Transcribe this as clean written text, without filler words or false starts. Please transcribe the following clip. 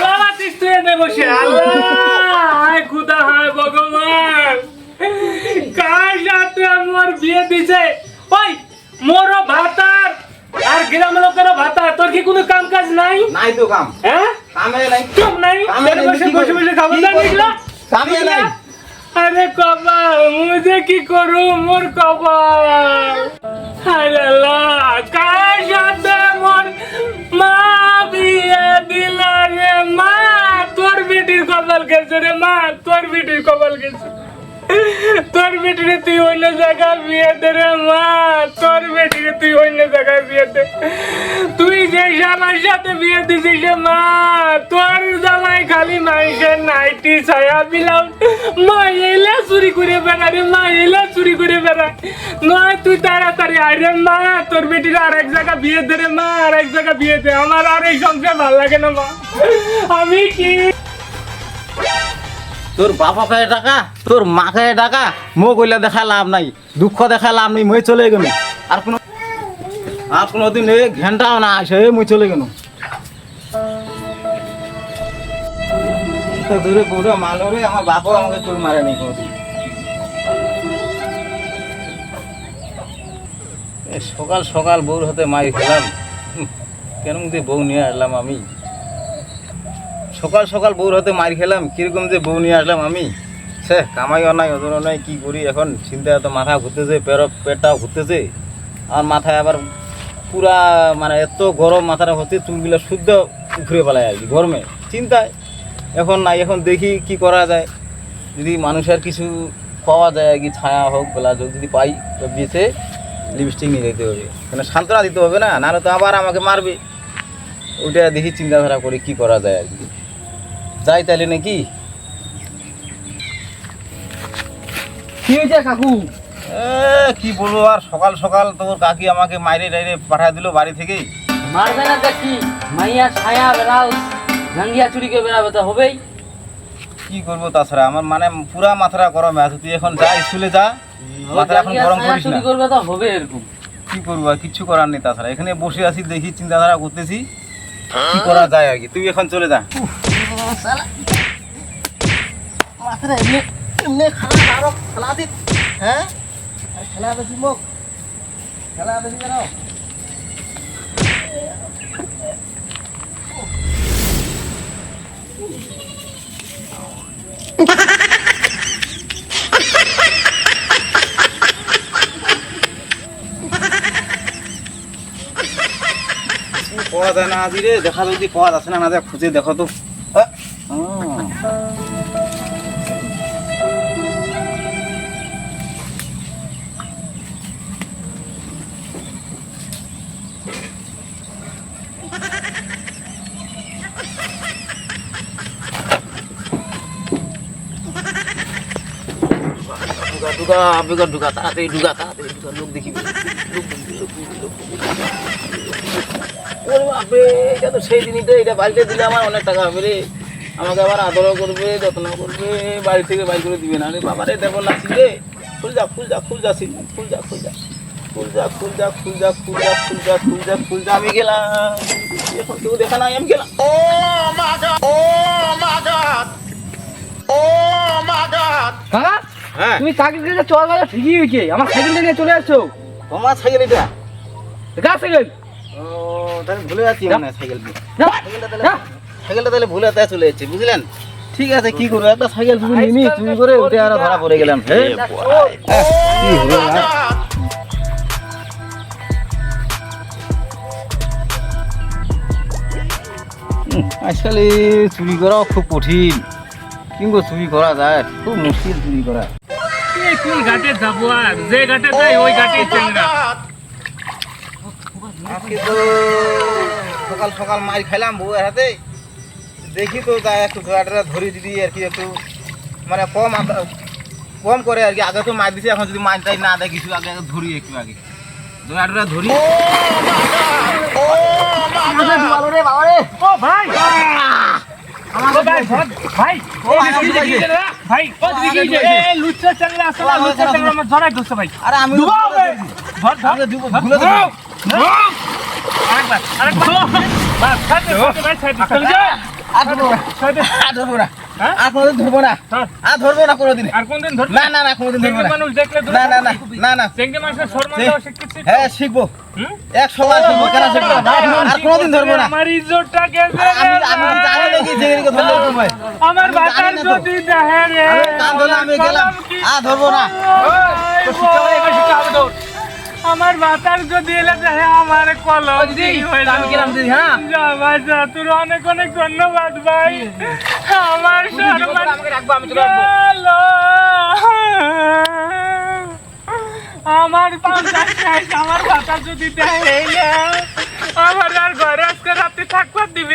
বাবা তুই এনে বসে আল্লাহ খুদা হায় ভগবান কার সাথে আমার বিয়ে দিছে ওই মোরো ভাতার আর গ্রাম লোকের ভাতা তোর কি কোনো কাম কাজ নাই নাই তো কাম হ্যাঁ কামে নাই চুপ নাই বসে বসে বসে খাবো না নিগলা কামে নাই আরে কপাল মুঝে কি করু মোর কপাল হায় আল্লাহ কার সাথে মোর মা বিয়ে দিলা রে মা তোর বেটির কপাল গেছে রে মা তোর বেটির কপাল গেছে তোর বেটিরে তুই অন্য জায়গায় বিয়ে দে রে মা তোর বেটিরে তুই অন্য জায়গায় বিয়ে দে তুই যে আমার সাথে বিয়ে দিছিস রে মা তোর জামাই খালি মাইসের নাইটি ছায়া বিলাম মা এলে চুরি করে বেড়া রে মা এলে চুরি করে বেড়া নয় তুই তাড়াতাড়ি আয় রে মা তোর বেটির আর এক জায়গা বিয়ে দে রে মা আর এক জায়গা বিয়ে দে আমার আর এই সংসার ভালো লাগে না মা আমি কি তোর বাপা খায় টাকা তোর মা খায় টাকা মোক কইলে দেখা লাভ নাই দুঃখ দেখা লাভ নাই মই চলে গেল আর কোনোদিন এই ঘন্টাও না আসে মই চলে গেল দূরে পুরো মালো রে আমার বাপও আমাকে চোর মারে নি কোনোদিন সকাল সকাল বউর হাতে মারি খেলাম কেন যে বউ নিয়ে আসলাম আমি সকাল সকাল বউর হাতে মারি খেলাম কিরকম যে বউ নিয়ে আসলাম আমি সে কামাইও নাই ওজনও নাই কি করি এখন চিন্তায় তো মাথা ঘুরতেছে পেটটাও ঘুরতেছে আর মাথায় আবার পুরা মানে এত গরম মাথাটা হচ্ছে চুলগুলো শুদ্ধ ঘুরে পেলায় আর কি গরমে চিন্তায় এখন নাই এখন দেখি কি করা যায় যদি মানুষের কিছু পাওয়া যায় আর কি ছায়া হোক বেলা যদি পাই তো বেছে লিপস্টিক নিয়ে যেতে হবে মানে সান্ত্বনা দিতে হবে না নাহলে তো আবার আমাকে মারবে ওইটা দেখি চিন্তাধারা করে কি করা যায় আর কি যাই তাহলে নাকি কি হয়েছে কাকু কি বলবো আর সকাল সকাল তোর কাকি আমাকে মাইরে টাইরে পাঠিয়ে দিল বাড়ি থেকে মারবে না দেখি মাইয়া ছায়া বেড়াও জাঙ্গিয়া চুরি করে বেড়াবে তো হবেই কি করবো তাছাড়া আমার মানে পুরা মাথাটা গরম আছে তুই এখন যা স্কুলে যা মাথাটা এখন গরম করিস চুরি না করবে তো হবে এরকম কি করবো আর কিচ্ছু করার নেই তাছাড়া এখানে বসে আছি দেখি চিন্তাধারা করতেছি কি করা যায় আর কি তুই এখন চলে যা মাথাটা এমনি এমনি খারাপ আরো খেলা দিত হ্যাঁ খেলা বেশি মুখ খেলা বেশি কেন পাওয়া যায় না আজি রে দেখা যদি পাওয়া যাচ্ছে না না যা খুঁজে দেখো তো ঢুকা তাড়াতাড়ি ঢুকা লোক দেখিবে ওরে বাপরে এটা তো সেই দিনই তো এটা বাড়িতে দিলে আমার অনেক টাকা হবে রে আমাকে আবার আদরও করবে যত্ন করবে বাড়ি থেকে বাইর করে দিবে না রে বাবা রে দেবো না রে ফুল যা আমি গেলাম এখন কেউ দেখা নাই আমি গেলাম ও মা গড কাকা হ্যাঁ তুমি চাকরি করে চল গেলে ঠিকই হয়েছে আমার সাইকেলটা নিয়ে চলে আসছো তোমার সাইকেল এটা গা সাইকেল ও তাহলে ভুলে যাচ্ছি মানে সাইকেল যা সাইকেলটা তাহলে ভুলে তাই চলে যাচ্ছে বুঝলেন ঠিক আছে কি করবো একটা সাইকেল চুরি করে উঠে আর ধরা পড়ে গেলাম আজকাল চুরি করাও খুব কঠিন কিন্তু চুরি করা যায় খুব মুশকিল চুরি করা কোন ঘাটে যাবো আর যে ঘাটে যাই ওই ঘাটে চেংড়া আজকে তো সকাল সকাল মার খেলাম বউয়ের হাতে দেখি তো তাই একটু গাড়িটা ধরে দিদি আর কি একটু মানে কম করে আর কি আগে তো মার দিছি এখন যদি মার টাই না দেয় কিছু আগে ধরি একটু আগে গাড়িটা ধরি ছাড় ভাই ছাড় চলে যা আর ধরবো না ছাড় আর ধরবো না হ্যাঁ? আর কোনোদিন ধরবো না ছাড়। আর ধরবো না কোনোদিন আর কোনদিন ধর না না না কোনোদিন ধরবো চেঙ্গি না মানুষ দেখলে না না না না না চেঙ্গি মানুষের সম্মান দেওয়া শিখতেছিস হ্যাঁ শিখবো হুম? 100 বার শিখবো কেন শিখবো না? আর কোনোদিন ধরবো না আমার ইজ্জতটা গেছে আমি আমি জানি নাকি যে এদিকে ধরবো তোমায় আমার আমি বাতার জানি না তো। যদি দেহে রে আমি কান ধরলে আমি গেলাম আর ধরবো না আমার বাতার যদি এলে দেহে আমার কলম দিদি, আমি গেলাম দিদি, হ্যাঁ? যা ভাই যা তোর অনেক অনেক ধন্যবাদ ভাই আমার সম্মান গেল। আমার পাঁচটা শেষ আমার বাতার যদি দেহে আমার আর ঘরে আজকে রাতে থাকবার দিবি